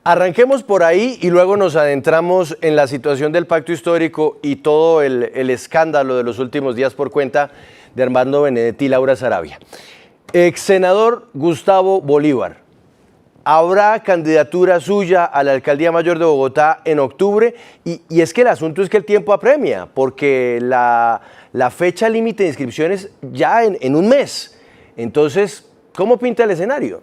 Arranquemos por ahí y luego nos adentramos en la situación del pacto histórico y todo el escándalo de los últimos días por cuenta de Armando Benedetti y Laura Sarabia. Ex senador Gustavo Bolívar, ¿habrá candidatura suya a la Alcaldía Mayor de Bogotá en octubre? Y es que el asunto es que el tiempo apremia, porque la fecha límite de inscripciones ya en un mes. Entonces, ¿cómo pinta el escenario?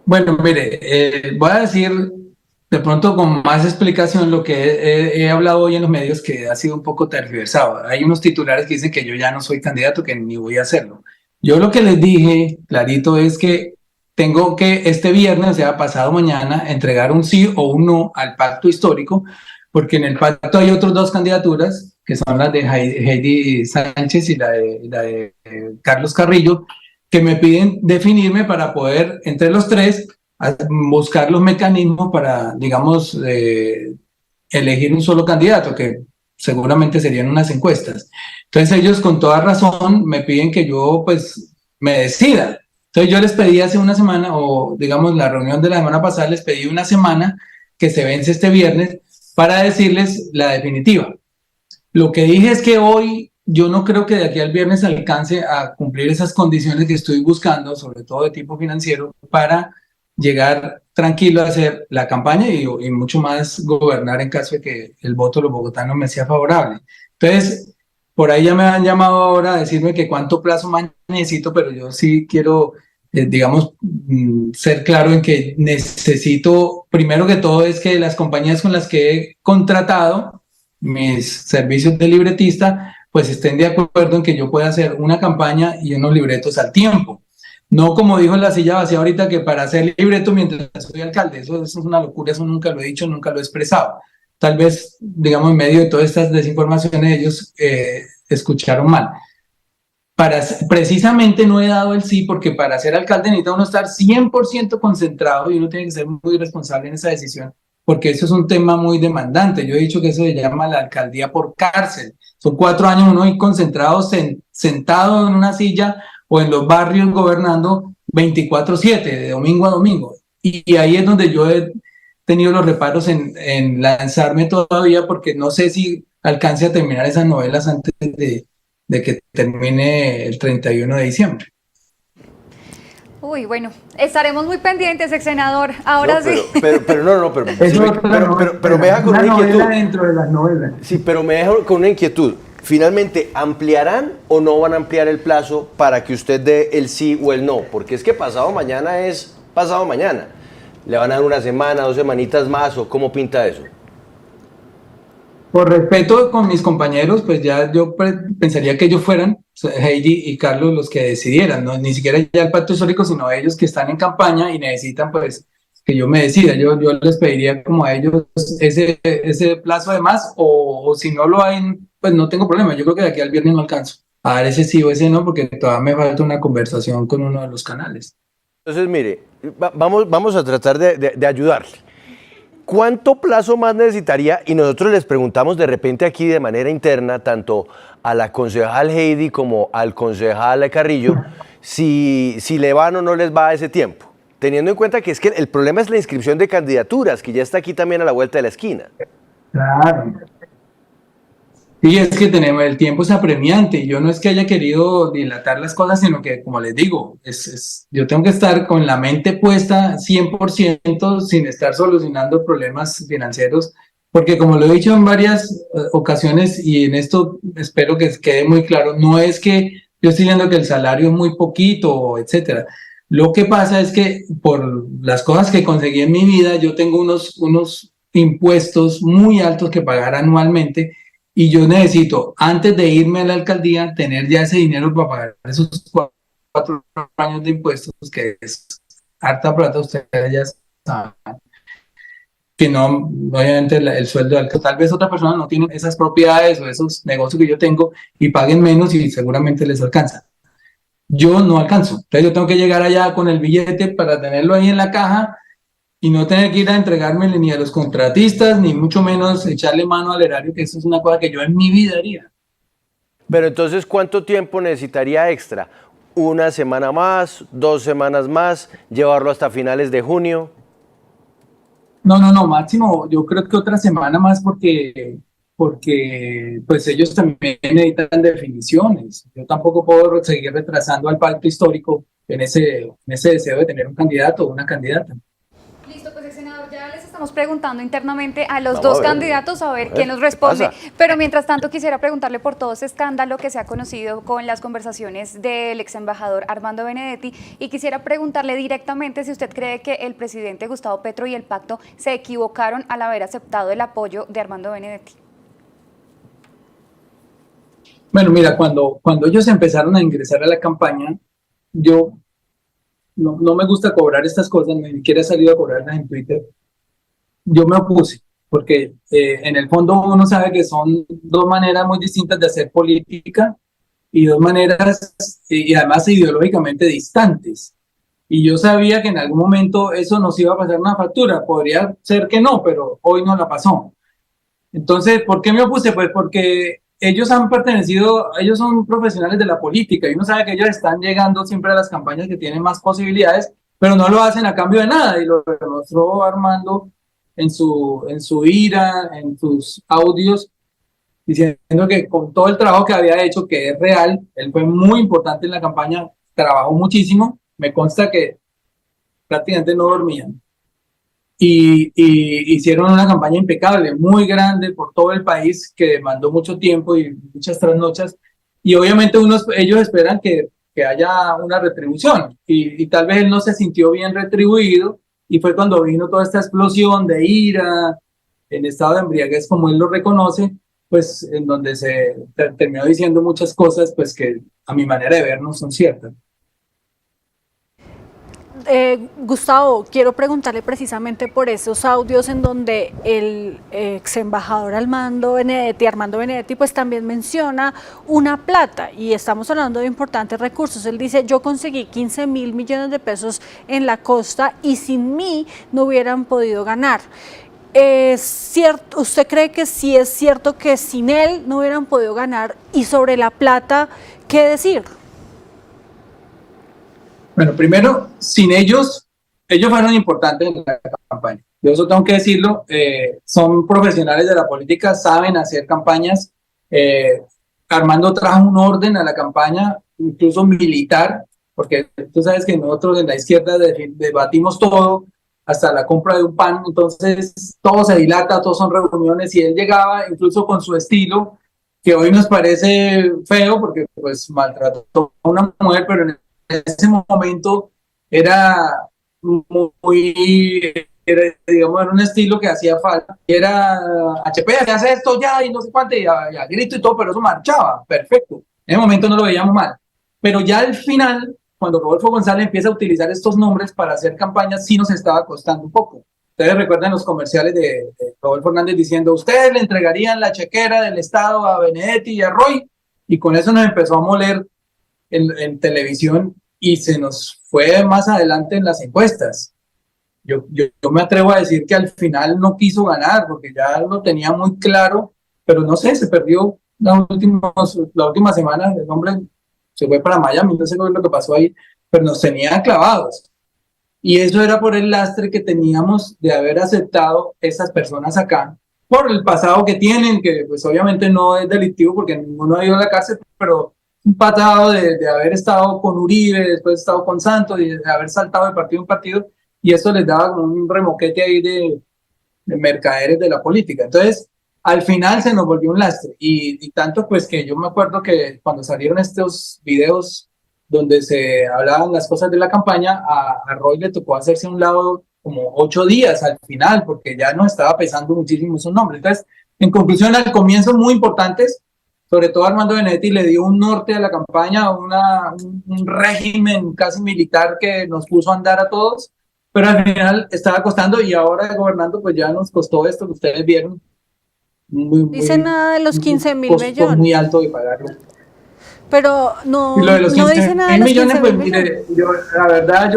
Bueno, mire, voy a decir de pronto con más explicación lo que he hablado hoy en los medios, que ha sido un poco tergiversado. Hay unos titulares que dicen que yo ya no soy candidato, que ni voy a hacerlo. Yo lo que les dije clarito es que tengo que este viernes, o sea, pasado mañana, entregar un sí o un no al pacto histórico, porque en el pacto hay otras dos candidaturas, que son las de Heidi Sánchez y la de Carlos Carrillo, que me piden definirme para poder, entre los tres, buscar los mecanismos para, digamos, elegir un solo candidato, que seguramente serían unas encuestas. Entonces ellos con toda razón me piden que yo pues me decida. Entonces yo les pedí hace una semana, o digamos la reunión de la semana pasada, les pedí una semana que se vence este viernes para decirles la definitiva. Lo que dije es que hoy yo no creo que de aquí al viernes alcance a cumplir esas condiciones que estoy buscando, sobre todo de tipo financiero, para llegar tranquilo a hacer la campaña y mucho más gobernar en caso de que el voto de los bogotanos me sea favorable. Entonces, por ahí ya me han llamado ahora a decirme que cuánto plazo más necesito, pero yo sí quiero, digamos, ser claro en que necesito, primero que todo, es que las compañías con las que he contratado mis servicios de libretista, pues estén de acuerdo en que yo pueda hacer una campaña y unos libretos al tiempo. No como dijo en la silla vacía ahorita, que para hacer libreto mientras soy alcalde, eso es una locura, eso nunca lo he dicho, nunca lo he expresado. Tal vez, digamos, en medio de todas estas desinformaciones, ellos escucharon mal. Precisamente no he dado el sí, porque para ser alcalde necesita uno estar 100% concentrado y uno tiene que ser muy responsable en esa decisión, porque eso es un tema muy demandante. Yo he dicho que eso se llama la alcaldía por cárcel. Son 4 años uno ahí concentrado, sentado en una silla o en los barrios gobernando 24/7, de domingo a domingo. Y ahí es donde yo he tenido los reparos en lanzarme todavía, porque no sé si alcance a terminar esas novelas antes de que termine el 31 de diciembre. Uy, bueno, estaremos muy pendientes, ex senador. Ahora no, sí. Pero me deja con una inquietud. Dentro de las novelas. Sí, pero me deja con una inquietud. Finalmente, ¿ampliarán o no van a ampliar el plazo para que usted dé el sí o el no? Porque es que pasado mañana es pasado mañana. ¿Le van a dar una semana, 2 semanitas más o cómo pinta eso? Por respeto con mis compañeros, pues ya yo pensaría que ellos fueran, Heidi y Carlos, los que decidieran, ¿no? Ni siquiera ya el pacto histórico, sino ellos que están en campaña y necesitan pues que yo me decida. Yo les pediría como a ellos ese plazo de más, o si no lo hay, pues no tengo problema. Yo creo que de aquí al viernes no alcanzo a dar ese sí o ese no, porque todavía me falta una conversación con uno de los canales. Entonces, mire, vamos a tratar de ayudarle. ¿Cuánto plazo más necesitaría? Y nosotros les preguntamos de repente aquí de manera interna, tanto a la concejal Heidi como al concejal Carrillo, si le van o no les va ese tiempo, teniendo en cuenta que es que el problema es la inscripción de candidaturas, que ya está aquí también a la vuelta de la esquina. Claro. Y es que tenemos, el tiempo es apremiante, y yo no es que haya querido dilatar las cosas, sino que, como les digo, yo tengo que estar con la mente puesta 100% sin estar solucionando problemas financieros, porque como lo he dicho en varias ocasiones, y en esto espero que quede muy claro, no es que yo estoy diciendo que el salario es muy poquito, etcétera. Lo que pasa es que por las cosas que conseguí en mi vida, yo tengo unos impuestos muy altos que pagar anualmente, y yo necesito, antes de irme a la alcaldía, tener ya ese dinero para pagar esos 4 años de impuestos, que es harta plata, ustedes ya saben. Que no, obviamente el sueldo de alcalde, tal vez otras personas no tienen esas propiedades o esos negocios que yo tengo y paguen menos y seguramente les alcanza. Yo no alcanzo, entonces yo tengo que llegar allá con el billete para tenerlo ahí en la caja y no tener que ir a entregármele ni a los contratistas, ni mucho menos echarle mano al erario, que eso es una cosa que yo en mi vida haría. Pero entonces, ¿cuánto tiempo necesitaría extra? una semana más, 2 semanas más, llevarlo hasta finales de junio. No, máximo, yo creo que otra semana más porque pues ellos también necesitan definiciones. Yo tampoco puedo seguir retrasando al pacto histórico en ese deseo de tener un candidato o una candidata. Listo, pues, ex senador, ya les estamos preguntando internamente a los Vamos dos a ver, candidatos a ver a ver, quién nos ¿qué responde. pasa? Pero mientras tanto, quisiera preguntarle por todo ese escándalo que se ha conocido con las conversaciones del ex embajador Armando Benedetti, y quisiera preguntarle directamente si usted cree que el presidente Gustavo Petro y el pacto se equivocaron al haber aceptado el apoyo de Armando Benedetti. Bueno, mira, cuando ellos empezaron a ingresar a la campaña, yo no me gusta cobrar estas cosas, ni siquiera he salido a cobrarlas en Twitter. Yo me opuse, porque en el fondo uno sabe que son dos maneras muy distintas de hacer política y dos maneras, y además ideológicamente distantes. Y yo sabía que en algún momento eso nos iba a pasar una factura. Podría ser que no, pero hoy no la pasó. Entonces, ¿por qué me opuse? Pues porque ellos han pertenecido, ellos son profesionales de la política y uno sabe que ellos están llegando siempre a las campañas que tienen más posibilidades, pero no lo hacen a cambio de nada, y lo demostró Armando en su ira, en sus audios, diciendo que con todo el trabajo que había hecho, que es real, él fue muy importante en la campaña, trabajó muchísimo, me consta que prácticamente no dormían. Y hicieron una campaña impecable, muy grande por todo el país, que demandó mucho tiempo y muchas trasnochas. Y obviamente ellos esperan que haya una retribución. Y tal vez él no se sintió bien retribuido. Y fue cuando vino toda esta explosión de ira, en estado de embriaguez, como él lo reconoce, pues en donde se terminó diciendo muchas cosas, pues que a mi manera de ver no son ciertas. Gustavo, quiero preguntarle precisamente por esos audios en donde el ex embajador Armando Benedetti, pues también menciona una plata, y estamos hablando de importantes recursos. Él dice: yo conseguí 15.000 millones de pesos en la costa y sin mí no hubieran podido ganar. ¿Es cierto? ¿Usted cree que sí es cierto que sin él no hubieran podido ganar? Y sobre la plata, ¿qué decir? Bueno, primero, sin ellos fueron importantes en la campaña. Yo eso tengo que decirlo. Son profesionales de la política, saben hacer campañas. Armando trajo un orden a la campaña, incluso militar, porque tú sabes que nosotros en la izquierda debatimos todo, hasta la compra de un pan, entonces todo se dilata, todos son reuniones, y él llegaba incluso con su estilo, que hoy nos parece feo porque pues maltrató a una mujer, pero en ese momento era digamos, era un estilo que hacía falta. Era HP, se hace esto ya y no sé cuánto, y a grito y todo, pero eso marchaba, perfecto. En ese momento no lo veíamos mal. Pero ya al final, cuando Rodolfo González empieza a utilizar estos nombres para hacer campañas, sí nos estaba costando un poco. Ustedes recuerdan los comerciales de Rodolfo Hernández diciendo: ustedes le entregarían la chequera del Estado a Benedetti y a Roy, y con eso nos empezó a moler en televisión, y se nos fue más adelante en las encuestas. Yo me atrevo a decir que al final no quiso ganar porque ya lo tenía muy claro, pero no sé, se perdió la última semana. El hombre se fue para Miami, no sé qué es lo que pasó ahí, pero nos tenía clavados. Y eso era por el lastre que teníamos de haber aceptado esas personas acá, por el pasado que tienen, que pues obviamente no es delictivo porque ninguno ha ido a la cárcel, pero un patado de haber estado con Uribe, después estado con Santos, y de haber saltado de partido en partido, y eso les daba como un remoquete ahí de mercaderes de la política. Entonces, al final se nos volvió un lastre, y tanto pues que yo me acuerdo que cuando salieron estos videos donde se hablaban las cosas de la campaña, a Roy le tocó hacerse a un lado como 8 días al final, porque ya no estaba pesando muchísimo su nombre. Entonces, en conclusión, al comienzo muy importantes, sobre todo Armando Benedetti le dio un norte a la campaña, un régimen casi militar que nos puso a andar a todos, pero al final estaba costando, y ahora gobernando pues ya nos costó esto que ustedes vieron. Dice nada de los 15.000 millones. Muy alto de pagarlo. Pero no, y lo de los no dice nada de los 15.000 millones, pues millones. mire, la verdad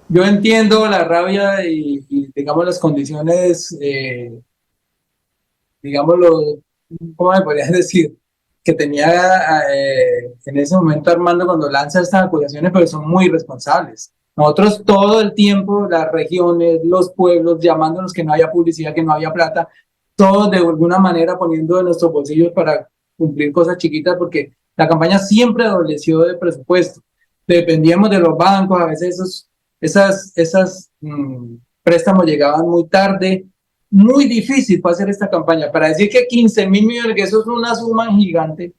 yo entiendo la rabia y digamos las condiciones, digámoslo, ¿cómo me podrías decir? que tenía en ese momento Armando cuando lanza estas acusaciones, pero son muy responsables. Nosotros todo el tiempo, las regiones, los pueblos, llamándonos que no había publicidad, que no había plata, todos de alguna manera poniendo de nuestros bolsillos para cumplir cosas chiquitas, porque la campaña siempre adoleció de presupuesto. Dependíamos de los bancos, a veces esas préstamos llegaban muy tarde. Muy difícil fue hacer esta campaña. Para decir que 15.000 millones, que eso es una suma gigante,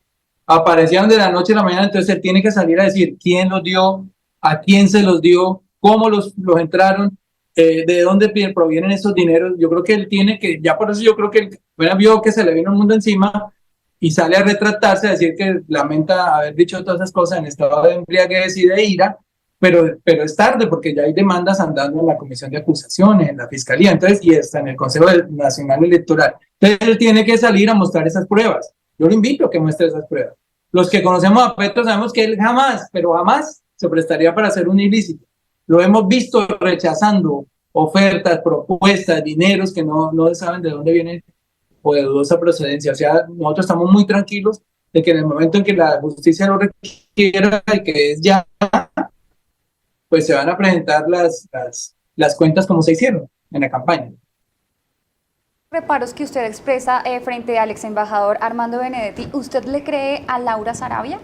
aparecieron de la noche a la mañana, entonces él tiene que salir a decir quién los dio, a quién se los dio, cómo los entraron, de dónde provienen esos dineros. Yo creo que él tiene que, ya por eso yo creo que él vio que se le vino el mundo encima y sale a retratarse, a decir que lamenta haber dicho todas esas cosas en estado de embriaguez y de ira, pero es tarde porque ya hay demandas andando en la comisión de acusaciones, en la fiscalía, entonces, y está en el Consejo Nacional Electoral. Entonces él tiene que salir a mostrar esas pruebas. Yo lo invito a que muestre esas pruebas. Los que conocemos a Petro sabemos que él jamás, pero jamás se prestaría para hacer un ilícito. Lo hemos visto rechazando ofertas, propuestas, dineros que no saben de dónde vienen o de dudosa procedencia. O sea, nosotros estamos muy tranquilos de que en el momento en que la justicia lo requiera y que es ya, pues se van a presentar las cuentas como se hicieron en la campaña. Reparos que usted expresa frente al ex embajador Armando Benedetti, ¿usted le cree a Laura Sarabia?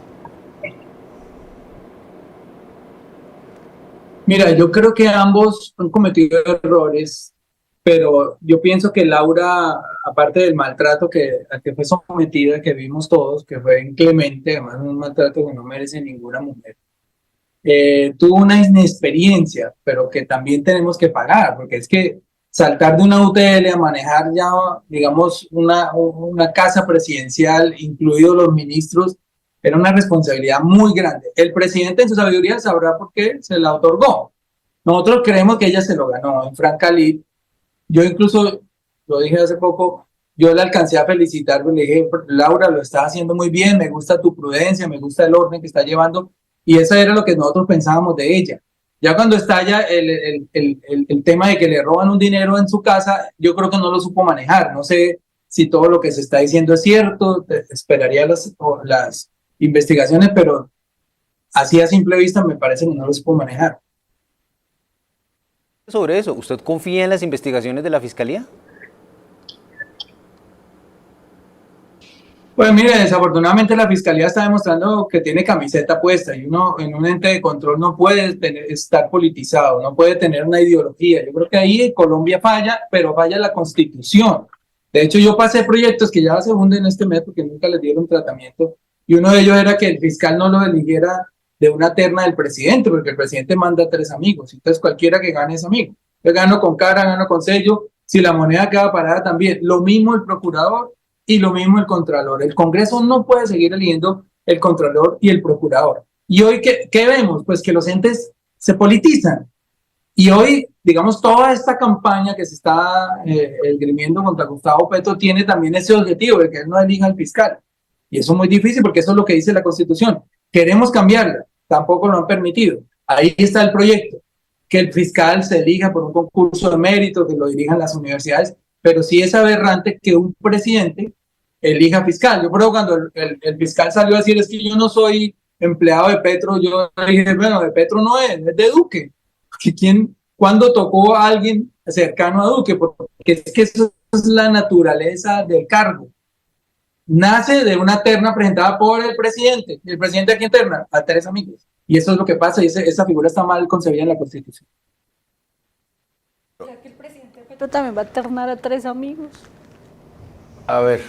Mira, yo creo que ambos han cometido errores, pero yo pienso que Laura, aparte del maltrato al que fue sometida, que vimos todos, que fue inclemente, además un maltrato que no merece ninguna mujer, tuvo una inexperiencia, pero que también tenemos que pagar, porque es que saltar de una UTL a manejar ya, digamos, una casa presidencial, incluidos los ministros, era una responsabilidad muy grande. El presidente en su sabiduría sabrá por qué se la otorgó. Nosotros creemos que ella se lo ganó. En Frank Khalid, yo incluso, lo dije hace poco, yo la alcancé a felicitar, le dije, Laura, lo estás haciendo muy bien, me gusta tu prudencia, me gusta el orden que está llevando, y eso era lo que nosotros pensábamos de ella. Ya cuando estalla el tema de que le roban un dinero en su casa, yo creo que no lo supo manejar. No sé si todo lo que se está diciendo es cierto, esperaría las investigaciones, pero así a simple vista me parece que no lo supo manejar. Sobre eso, ¿usted confía en las investigaciones de la Fiscalía? Pues mire, desafortunadamente la Fiscalía está demostrando que tiene camiseta puesta y uno en un ente de control no puede estar politizado, no puede tener una ideología. Yo creo que ahí Colombia falla, pero falla la Constitución. De hecho, yo pasé proyectos que ya se hunden este mes porque nunca les dieron tratamiento, y uno de ellos era que el fiscal no lo eligiera de una terna del presidente, porque el presidente manda 3 amigos, entonces cualquiera que gane es amigo. Yo gano con cara, gano con sello, si la moneda queda parada también. Lo mismo el procurador y lo mismo el contralor. El Congreso no puede seguir eligiendo el contralor y el procurador. Y hoy, ¿qué vemos? Pues que los entes se politizan. Y hoy, digamos, toda esta campaña que se está esgrimiendo contra Gustavo Petro tiene también ese objetivo de que él no elija al fiscal. Y eso es muy difícil porque eso es lo que dice la Constitución. Queremos cambiarla, tampoco lo han permitido. Ahí está el proyecto, que el fiscal se elija por un concurso de mérito, que lo dirijan las universidades, pero sí es aberrante que un presidente elija fiscal. Yo creo que cuando el fiscal salió a decir es que yo no soy empleado de Petro, yo dije, bueno, de Petro no es de Duque. ¿Cuándo tocó a alguien cercano a Duque? Porque es que eso es la naturaleza del cargo. Nace de una terna presentada por el presidente. ¿Y el presidente a quién terna? A 3 amigos. Y eso es lo que pasa, y esa figura está mal concebida en la Constitución. O sea que el presidente Petro también va a ternar a 3 amigos. A ver,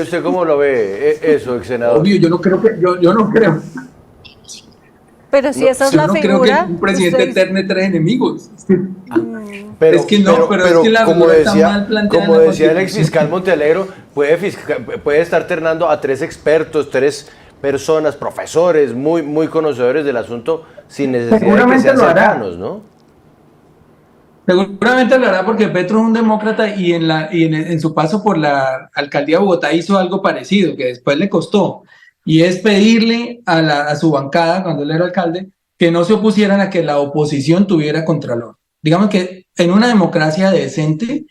¿usted cómo lo ve eso, ex senador? Obvio, yo no creo. Pero si esa es la figura. No creo que un presidente terne 3 enemigos. Pero, es que no, pero es que la como figura está mal planteada. Como decía el ex fiscal Montealegro, puede estar ternando a 3 expertos, 3 personas, profesores, muy conocedores del asunto, sin necesidad de que sean cercanos, ¿no? Seguramente lo hará porque Petro es un demócrata y en su paso por la alcaldía de Bogotá hizo algo parecido, que después le costó, y es pedirle a su bancada, cuando él era alcalde, que no se opusieran a que la oposición tuviera contralor. Digamos que en una democracia decente,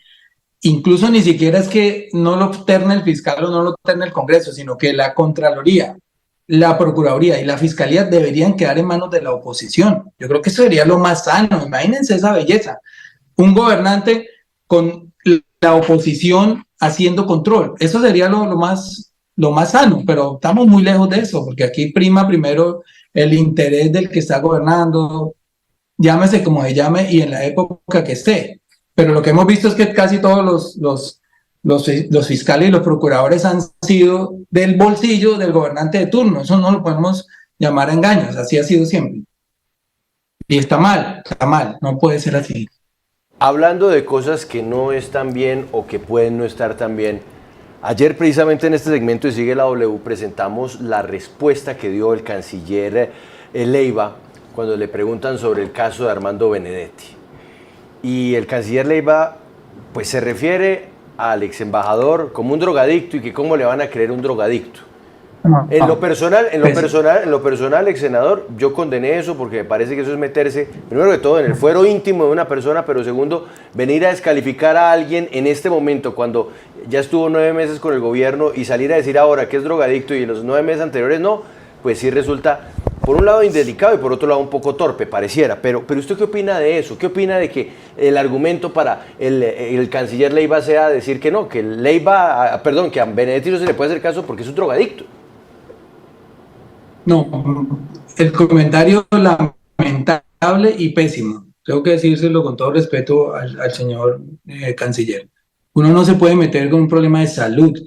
incluso ni siquiera es que no lo terna el fiscal o no lo terna el Congreso, sino que la Contraloría, la Procuraduría y la Fiscalía deberían quedar en manos de la oposición. Yo creo que eso sería lo más sano. Imagínense esa belleza. Un gobernante con la oposición haciendo control. Eso sería lo más sano, pero estamos muy lejos de eso, porque aquí prima primero el interés del que está gobernando, llámese como se llame y en la época que esté. Pero lo que hemos visto es que casi todos los fiscales y los procuradores han sido del bolsillo del gobernante de turno. Eso no lo podemos llamar a engaños, así ha sido siempre. Y está mal, no puede ser así. Hablando de cosas que no están bien o que pueden no estar tan bien, ayer precisamente en este segmento de Sigue la W presentamos la respuesta que dio el canciller Leiva cuando le preguntan sobre el caso de Armando Benedetti. Y el canciller Leiva pues se refiere al ex embajador como un drogadicto y que cómo le van a creer un drogadicto. En lo personal, ex senador, yo condené eso porque me parece que eso es meterse, primero que todo, en el fuero íntimo de una persona, pero segundo, venir a descalificar a alguien en este momento, cuando ya estuvo 9 meses con el gobierno y salir a decir ahora que es drogadicto y en los 9 meses anteriores no, pues sí resulta, por un lado, indelicado y por otro lado un poco torpe, pareciera. Pero ¿usted qué opina de eso? ¿Qué opina de que el argumento para el canciller Leiva sea decir que no, que que a Benedetti no se le puede hacer caso porque es un drogadicto? No, el comentario lamentable y pésimo. Tengo que decírselo con todo respeto al señor canciller. Uno no se puede meter con un problema de salud.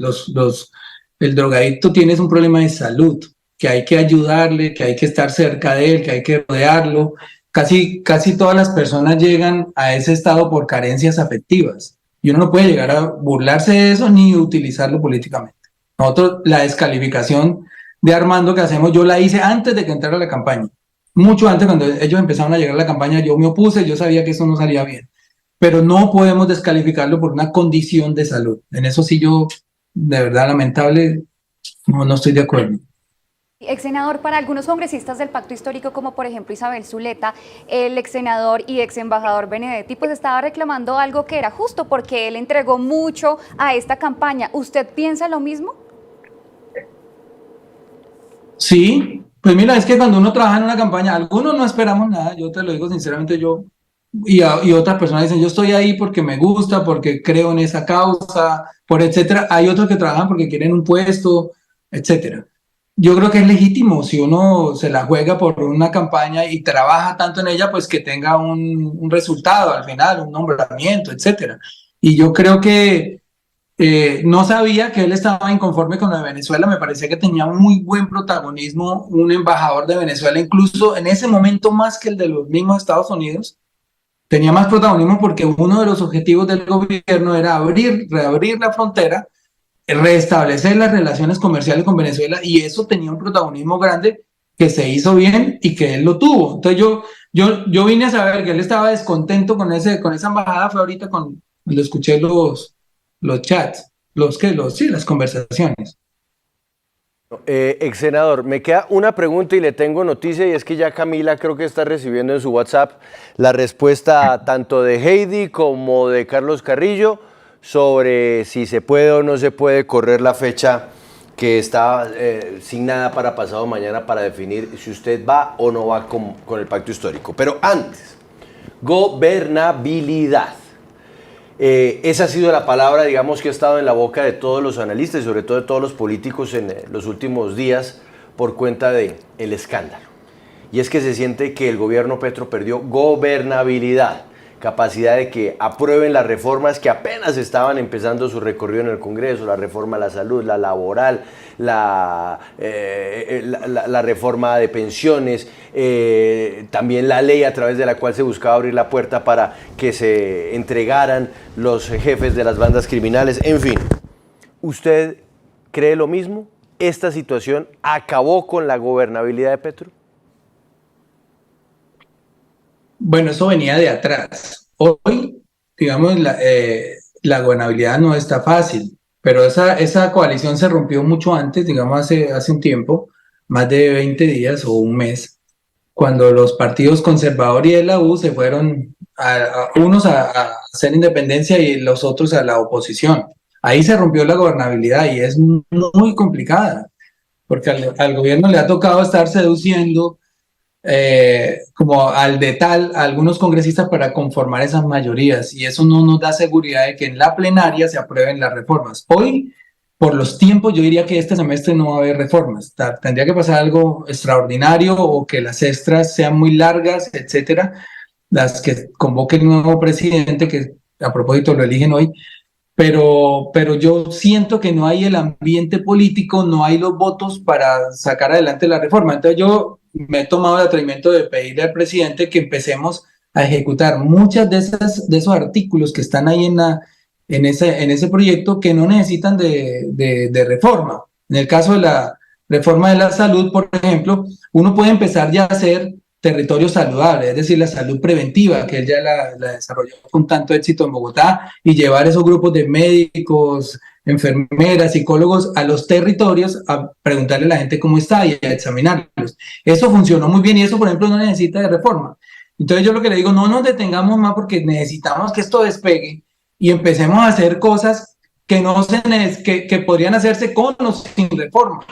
El drogadicto tiene un problema de salud, que hay que ayudarle, que hay que estar cerca de él, que hay que rodearlo. Casi todas las personas llegan a ese estado por carencias afectivas. Y uno no puede llegar a burlarse de eso ni utilizarlo políticamente. Nosotros, la descalificación de Armando que hacemos, yo la hice antes de que entrara a la campaña. Mucho antes, cuando ellos empezaron a llegar a la campaña, yo me opuse, yo sabía que eso no salía bien. Pero no podemos descalificarlo por una condición de salud. En eso sí yo, de verdad, lamentable, no estoy de acuerdo. Ex senador, para algunos congresistas del pacto histórico, como por ejemplo Isabel Zuleta, el ex senador y ex embajador Benedetti, pues estaba reclamando algo que era justo porque él entregó mucho a esta campaña. ¿Usted piensa lo mismo? Sí, pues mira, es que cuando uno trabaja en una campaña, algunos no esperamos nada, yo te lo digo sinceramente, y otras personas dicen, yo estoy ahí porque me gusta, porque creo en esa causa, por etcétera. Hay otros que trabajan porque quieren un puesto, etcétera. Yo creo que es legítimo si uno se la juega por una campaña y trabaja tanto en ella, pues que tenga un resultado al final, un nombramiento, etcétera. Y yo creo que no sabía que él estaba inconforme con lo de Venezuela, me parecía que tenía un muy buen protagonismo un embajador de Venezuela, incluso en ese momento más que el de los mismos Estados Unidos, tenía más protagonismo porque uno de los objetivos del gobierno era reabrir la frontera, restablecer las relaciones comerciales con Venezuela, y eso tenía un protagonismo grande que se hizo bien y que él lo tuvo. Entonces yo vine a saber que él estaba descontento con esa embajada, fue ahorita cuando escuché los chats, las conversaciones. Ex senador, me queda una pregunta y le tengo noticia, y es que ya Camila creo que está recibiendo en su WhatsApp la respuesta tanto de Heidi como de Carlos Carrillo sobre si se puede o no se puede correr la fecha que está asignada para pasado mañana para definir si usted va o no va con el pacto histórico. Pero antes, gobernabilidad. Esa ha sido la palabra, digamos, que ha estado en la boca de todos los analistas y sobre todo de todos los políticos en los últimos días por cuenta del escándalo. Y es que se siente que el gobierno Petro perdió gobernabilidad, capacidad de que aprueben las reformas que apenas estaban empezando su recorrido en el Congreso, la reforma a la salud, la laboral, la reforma de pensiones, también la ley a través de la cual se buscaba abrir la puerta para que se entregaran los jefes de las bandas criminales, en fin. ¿Usted cree lo mismo? ¿Esta situación acabó con la gobernabilidad de Petro? Bueno, eso venía de atrás. Hoy, digamos, la gobernabilidad no está fácil, pero esa coalición se rompió mucho antes, digamos, hace un tiempo, más de 20 días o un mes, cuando los partidos conservador y de la U se fueron unos a hacer independencia y los otros a la oposición. Ahí se rompió la gobernabilidad y es muy complicada, porque al gobierno le ha tocado estar seduciendo como al de tal a algunos congresistas para conformar esas mayorías, y eso no nos da seguridad de que en la plenaria se aprueben las reformas. Hoy, por los tiempos, yo diría que este semestre no va a haber reformas. Tendría que pasar algo extraordinario o que las extras sean muy largas, etcétera, las que convoque el nuevo presidente, que a propósito lo eligen hoy. Pero yo siento que no hay el ambiente político, no hay los votos para sacar adelante la reforma. Entonces yo me he tomado el atrevimiento de pedirle al presidente que empecemos a ejecutar muchas de esos artículos que están ahí en ese proyecto, que no necesitan de reforma. En el caso de la reforma de la salud, por ejemplo, uno puede empezar ya a hacer territorio saludable, es decir, la salud preventiva, que él ya la desarrolló con tanto éxito en Bogotá, y llevar esos grupos de médicos, enfermeras, psicólogos a los territorios a preguntarle a la gente cómo está y a examinarlos. Eso funcionó muy bien y eso, por ejemplo, no necesita de reforma. Entonces yo lo que le digo, no nos detengamos más porque necesitamos que esto despegue y empecemos a hacer cosas que podrían hacerse con o sin reforma.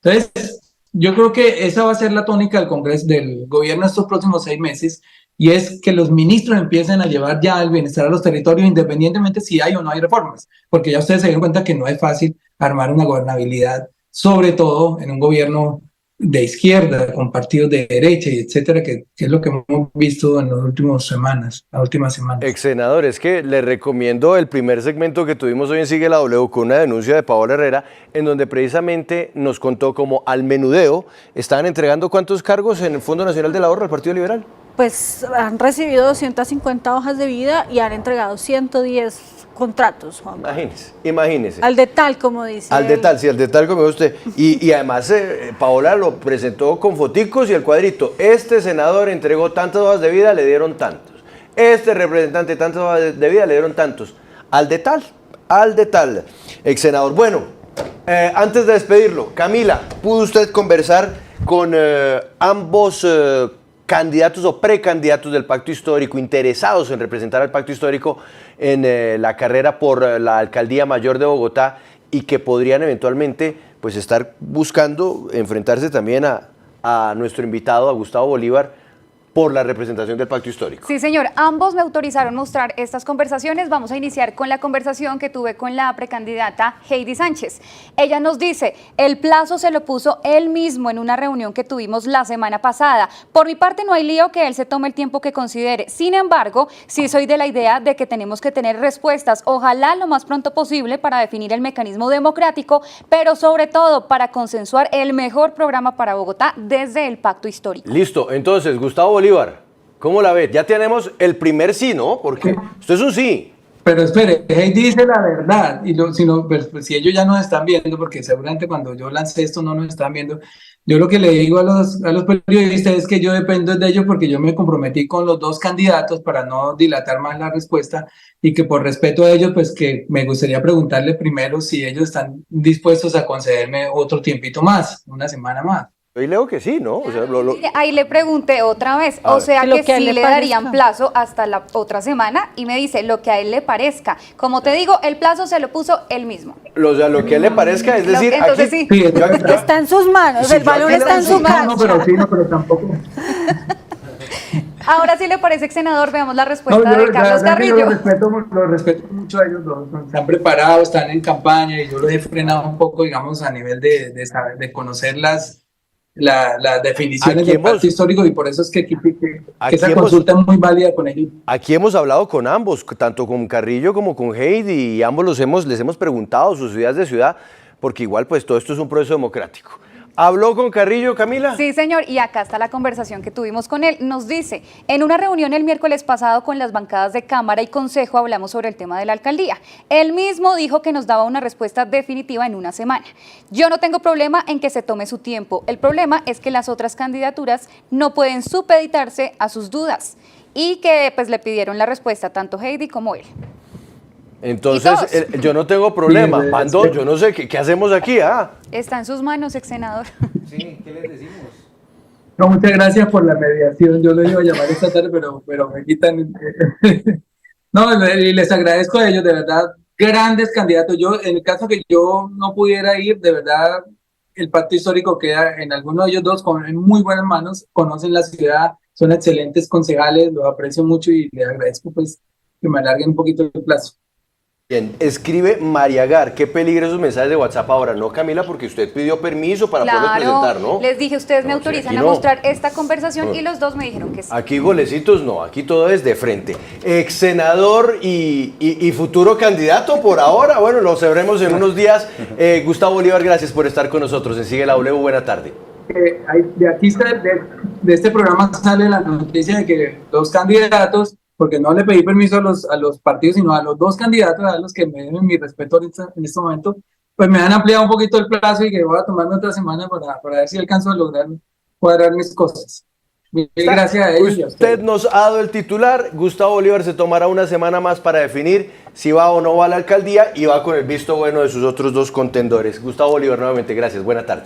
Entonces, yo creo que esa va a ser la tónica del Congreso, del gobierno estos próximos 6 meses, y es que los ministros empiecen a llevar ya el bienestar a los territorios, independientemente si hay o no hay reformas, porque ya ustedes se dieron cuenta que no es fácil armar una gobernabilidad, sobre todo en un gobierno de izquierda, con partidos de derecha, y etcétera, que es lo que hemos visto en las últimas semanas. Ex senador, es que le recomiendo el primer segmento que tuvimos hoy en Sigue la W con una denuncia de Paola Herrera, en donde precisamente nos contó cómo al menudeo estaban entregando cuántos cargos en el Fondo Nacional del Ahorro al Partido Liberal. Pues han recibido 250 hojas de vida y han entregado 110 contratos, Juan. Imagínese. Al de tal, como dice. Al de tal, sí, al de tal, como usted. Y además Paola lo presentó con foticos y el cuadrito. Este senador entregó tantas hojas de vida, le dieron tantos. Este representante tantas hojas de vida, le dieron tantos. Al de tal, al de tal. Ex senador. Bueno, antes de despedirlo, Camila, ¿pudo usted conversar con ambos candidatos o precandidatos del Pacto Histórico interesados en representar al Pacto Histórico en la carrera por la Alcaldía Mayor de Bogotá y que podrían eventualmente pues estar buscando enfrentarse también a nuestro invitado, a Gustavo Bolívar, por la representación del Pacto Histórico? Sí, señor. Ambos me autorizaron mostrar estas conversaciones. Vamos a iniciar con la conversación que tuve con la precandidata Heidi Sánchez. Ella nos dice, el plazo se lo puso él mismo en una reunión que tuvimos la semana pasada. Por mi parte no hay lío, que él se tome el tiempo que considere. Sin embargo, sí soy de la idea de que tenemos que tener respuestas, ojalá lo más pronto posible, para definir el mecanismo democrático, pero sobre todo para consensuar el mejor programa para Bogotá desde el Pacto Histórico. Listo. Entonces, Gustavo Bolívar, ¿cómo la ves? Ya tenemos el primer sí, ¿no? Porque esto es un sí. Pero espere, Heidi dice la verdad, y si ellos ya nos están viendo, porque seguramente cuando yo lancé esto no nos están viendo, yo lo que le digo a los periodistas es que yo dependo de ellos porque yo me comprometí con los dos candidatos para no dilatar más la respuesta, y que por respeto a ellos, pues que me gustaría preguntarle primero si ellos están dispuestos a concederme otro tiempito más, una semana más. Yo leo que sí, ¿no? O sea, ahí le pregunté otra vez, o sea que sí le darían plazo hasta la otra semana, y me dice lo que a él le parezca. Como te digo, el plazo se lo puso él mismo. O sea, lo que a él le parezca, es decir, entonces aquí, sí. Está en sus manos, el balón está en su cancha. No, pero tampoco. Ahora sí le parece, senador, veamos la respuesta de Carlos Carrillo. Los respeto mucho a ellos dos, están preparados, están en campaña, y yo los he frenado un poco, digamos, a nivel de conocer las definiciones del Pacto Histórico, y por eso es que esa consulta es muy válida con ellos. Aquí hemos hablado con ambos, tanto con Carrillo como con Heidi, y ambos les hemos preguntado sus ideas de ciudad, porque igual pues todo esto es un proceso democrático. ¿Habló con Carrillo, Camila? Sí, señor, y acá está la conversación que tuvimos con él. Nos dice, en una reunión el miércoles pasado con las bancadas de Cámara y Consejo hablamos sobre el tema de la alcaldía. Él mismo dijo que nos daba una respuesta definitiva en una semana. Yo no tengo problema en que se tome su tiempo. El problema es que las otras candidaturas no pueden supeditarse a sus dudas, y que pues le pidieron la respuesta tanto Heidi como él. Entonces, yo no tengo problema. Mando, yo no sé, ¿qué hacemos aquí? Está en sus manos, ex senador. Sí, ¿qué les decimos? No, muchas gracias por la mediación. Yo lo iba a llamar esta tarde, pero me quitan. No, y les agradezco a ellos, de verdad, grandes candidatos. Yo, en el caso que yo no pudiera ir, de verdad, el pacto histórico queda en alguno de ellos dos en muy buenas manos, conocen la ciudad, son excelentes concejales, los aprecio mucho y les agradezco pues que me alarguen un poquito el plazo. Bien, escribe María Gar, qué peligro esos mensajes de WhatsApp ahora, ¿no, Camila? Porque usted pidió permiso para poderlos presentar, ¿no? Les dije, ustedes me No, sí, autorizan aquí a no. mostrar esta conversación y los dos me dijeron que sí. Aquí golecitos no, aquí todo es de frente. Ex senador y futuro candidato por ahora, bueno, lo sabremos en unos días. Gustavo Bolívar, gracias por estar con nosotros. Se sigue la W, buena tarde. De aquí de este programa sale la noticia de que los candidatos, porque no le pedí permiso a los partidos, sino a los dos candidatos, a los que me deben mi respeto en este momento, pues me han ampliado un poquito el plazo y que voy a tomarme otra semana para ver si alcanzo a lograr cuadrar mis cosas. Gracias a ellos. Usted nos ha dado el titular. Gustavo Bolívar se tomará una semana más para definir si va o no va a la alcaldía y va con el visto bueno de sus otros dos contendores. Gustavo Bolívar, nuevamente, gracias. Buena tarde.